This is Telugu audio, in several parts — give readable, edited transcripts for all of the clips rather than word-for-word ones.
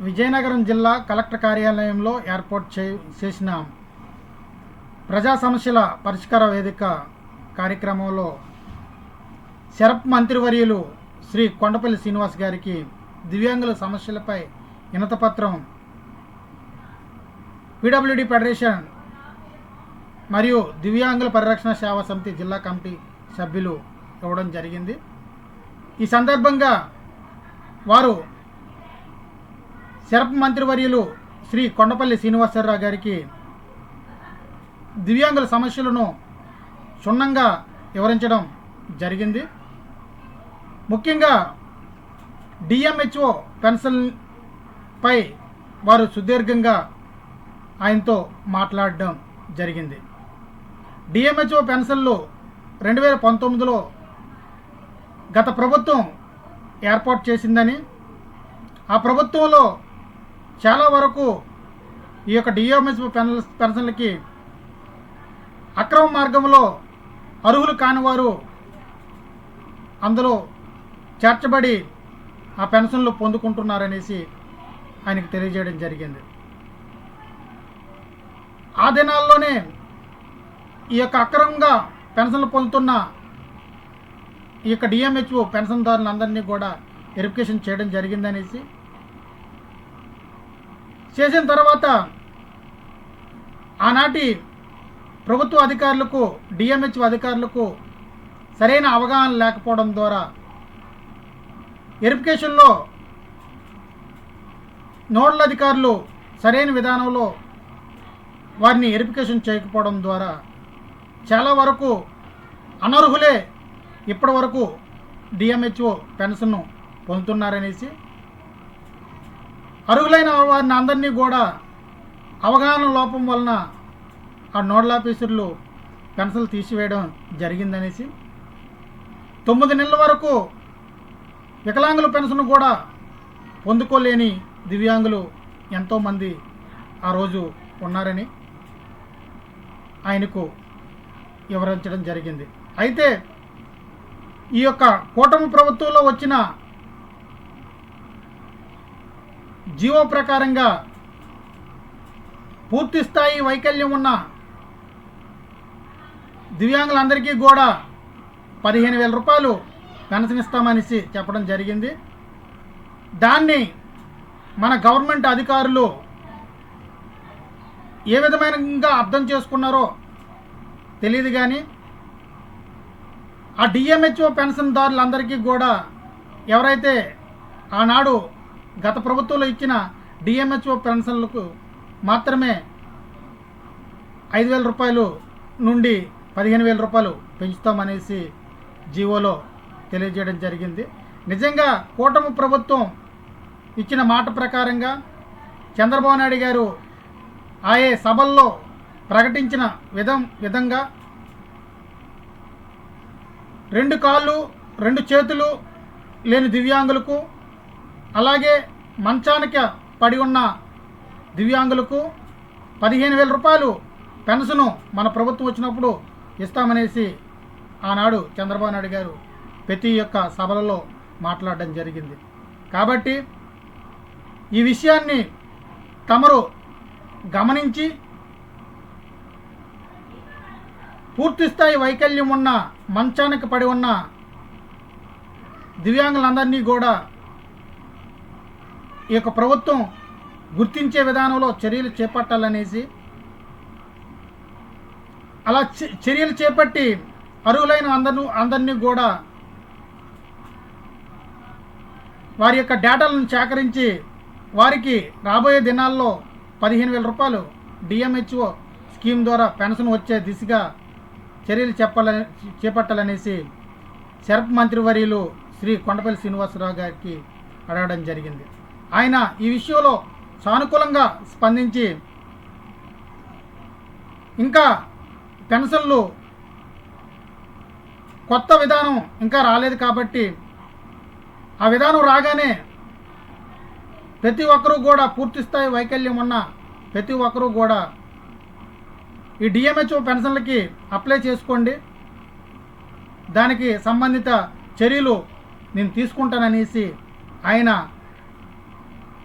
విజయనగరం జిల్లా కలెక్టర్ కార్యాలయంలో ఏర్పాటు చేసిన ప్రజా సమస్యల పరిష్కార వేదిక కార్యక్రమంలో శరప్ మంత్రివర్యులు శ్రీ కొండపల్లి శ్రీనివాస్ గారికి దివ్యాంగుల సమస్యలపై వినతిపత్రం పీడబ్ల్యూడీ ఫెడరేషన్ మరియు దివ్యాంగుల పరిరక్షణ సేవా సమితి జిల్లా కమిటీ సభ్యులు ఇవ్వడం జరిగింది. ఈ సందర్భంగా వారు శరప్ మంత్రివర్యులు శ్రీ కొండపల్లి శ్రీనివాసరావు గారికి దివ్యాంగుల సమస్యలను క్షుణ్ణంగా వివరించడం జరిగింది. ముఖ్యంగా డిఎంహెచ్ఓ పెన్షన్పై వారు సుదీర్ఘంగా ఆయనతో మాట్లాడడం జరిగింది. డిఎంహెచ్ఓ పెన్షన్లు 2019లో గత ప్రభుత్వం ఏర్పాటు చేసిందని, ఆ ప్రభుత్వంలో చాలా వరకు ఈ యొక్క డిఎంహెచ్ఓ పెన్షన్లకి అక్రమ మార్గంలో అర్హులు కాని వారు అందులో చేర్చబడి ఆ పెన్షన్లు పొందుకుంటున్నారనేసి ఆయనకు తెలియజేయడం జరిగింది. ఆ దినాల్లోనే ఈ యొక్క అక్రమంగా పెన్షన్లు పొందుతున్న ఈ యొక్క డిఎంహెచ్ఓ పెన్షన్దారులందరినీ కూడా వెరిఫికేషన్ చేయడం జరిగిందనేసి, చేసిన తర్వాత ఆనాటి ప్రభుత్వ అధికారులకు డిఎంహెచ్ఓ అధికారులకు సరైన అవగాహన లేకపోవడం ద్వారా వెరిఫికేషన్లో నోడల్ అధికారులు సరైన విధానంలో వారిని వెరిఫికేషన్ చేయకపోవడం ద్వారా చాలా వరకు అనర్హులే ఇప్పటి వరకు డిఎంహెచ్ఓ పెన్షన్ను పొందుతున్నారనేసి, అర్హులైన వారిని అందరినీ కూడా అవగాహన లోపం వలన ఆ నోడల్ ఆఫీసర్లు పెన్షన్లు తీసివేయడం జరిగిందనేసి, 9 నెలల వరకు వికలాంగుల పెన్షన్ కూడా పొందుకోలేని దివ్యాంగులు ఎంతోమంది ఆ రోజు ఉన్నారని ఆయనకు వివరించడం జరిగింది. అయితే ఈ యొక్క కూటమి ప్రభుత్వంలో వచ్చిన జీవో ప్రకారంగా పూర్తి స్థాయి వైకల్యం ఉన్న దివ్యాంగులందరికీ కూడా 15,000 రూపాయలు పెన్షన్ ఇస్తామనేసి చెప్పడం జరిగింది. దాన్ని మన గవర్నమెంట్ అధికారులు ఏ విధమైనగా అర్థం చేసుకున్నారో తెలియదు, కానీ ఆ డిఎంహెచ్ఓ పెన్షన్దారులందరికీ కూడా ఎవరైతే ఆనాడు గత ప్రభుత్వంలో ఇచ్చిన డిఎంహెచ్ఓ పెన్షన్లకు మాత్రమే 5,000 రూపాయలు నుండి 15,000 రూపాయలు పెంచుతామనేసి జీవోలో తెలియజేయడం జరిగింది. నిజంగా కూటమి ప్రభుత్వం ఇచ్చిన మాట ప్రకారంగా చంద్రబాబు నాయుడు గారు ఆయే సభల్లో ప్రకటించిన విధంగా 2 కాళ్ళు 2 చేతులు లేని దివ్యాంగులకు, అలాగే మంచానికి పడి ఉన్న దివ్యాంగులకు 15,000 రూపాయలు పెన్షను మన ప్రభుత్వం వచ్చినప్పుడు ఇస్తామనేసి ఆనాడు చంద్రబాబు నాయుడు గారు ప్రతి ఒక్క సభలలో మాట్లాడడం జరిగింది. కాబట్టి ఈ విషయాన్ని తమరు గమనించి పూర్తిస్థాయి వైకల్యం ఉన్న మంచానికి పడి ఉన్న దివ్యాంగులందరినీ కూడా ఈ యొక్క ప్రభుత్వం గుర్తించే విధానంలో చర్యలు చేపట్టాలనేసి, అలా చర్యలు చేపట్టి అర్హులైన అందరినీ కూడా వారి యొక్క డేటాలను సేకరించి వారికి రాబోయే దినాల్లో 15,000 రూపాయలు డిఎంహెచ్ఓ స్కీమ్ ద్వారా పెన్షన్ వచ్చే దిశగా చర్యలు చేపట్టాలనేసి శరప్ మంత్రివర్యులు శ్రీ కొండపల్లి శ్రీనివాసరావు గారికి అడగడం జరిగింది. ఆయన ఈ విషయంలో సానుకూలంగా స్పందించి ఇంకా పెన్షన్లు కొత్త విధానం ఇంకా రాలేదు కాబట్టి ఆ విధానం రాగానే ప్రతి ఒక్కరూ కూడా పూర్తిస్థాయి వైకల్యం ఉన్న ప్రతి ఒక్కరూ కూడా ఈ డిఎంహెచ్ఓ పెన్షన్లకి అప్లై చేసుకోండి, దానికి సంబంధిత చర్యలు నేను తీసుకుంటాననేసి ఆయన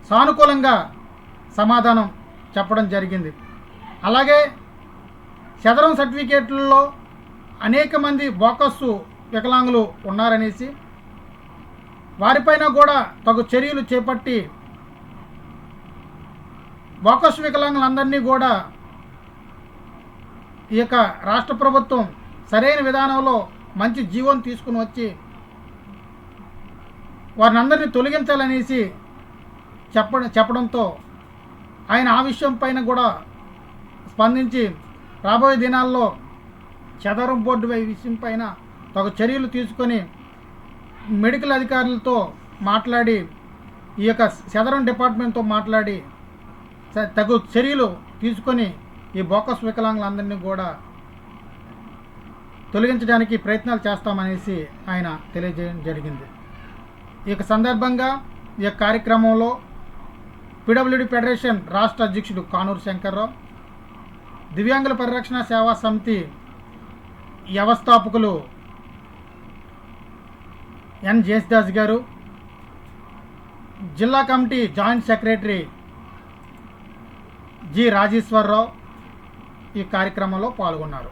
సానుకూలంగా సమాధానం చెప్పడం జరిగింది. అలాగే చదరం సర్టిఫికేట్లలో అనేక మంది బోకస్సు వికలాంగులు ఉన్నారనేసి వారిపైన కూడా తగు చర్యలు చేపట్టి బోకస్సు వికలాంగులందరినీ కూడా ఈ యొక్క రాష్ట్ర ప్రభుత్వం సరైన విధానంలో మంచి జీవోని తీసుకుని వచ్చి వారిని అందరినీ తొలగించాలనేసి చెప్పడంతో ఆయన ఆ విషయం పైన కూడా స్పందించి రాబోయే దినాల్లో చదరం బోర్డు విషయం పైన తగు చర్యలు తీసుకొని మెడికల్ అధికారులతో మాట్లాడి ఈ యొక్క చదరం డిపార్ట్మెంట్తో మాట్లాడి తగు చర్యలు తీసుకొని ఈ బోకస్ వికలాంగులందరినీ కూడా తొలగించడానికి ప్రయత్నాలు చేస్తామనేసి ఆయన తెలియజేయడం జరిగింది. ఈ సందర్భంగా ఈ కార్యక్రమంలో పిడబ్ల్యూడి ఫెడరేషన్ రాష్ట్ర అధ్యక్షుడు కానూరు శంకర్రావు, దివ్యాంగుల పరిరక్షణ సేవా సమితి వ్యవస్థాపకులు ఎన్ జేసుదాస్ గారు, జిల్లా committee joint secretary G Rajeswararao ఈ కార్యక్రమంలో పాల్గొన్నారు.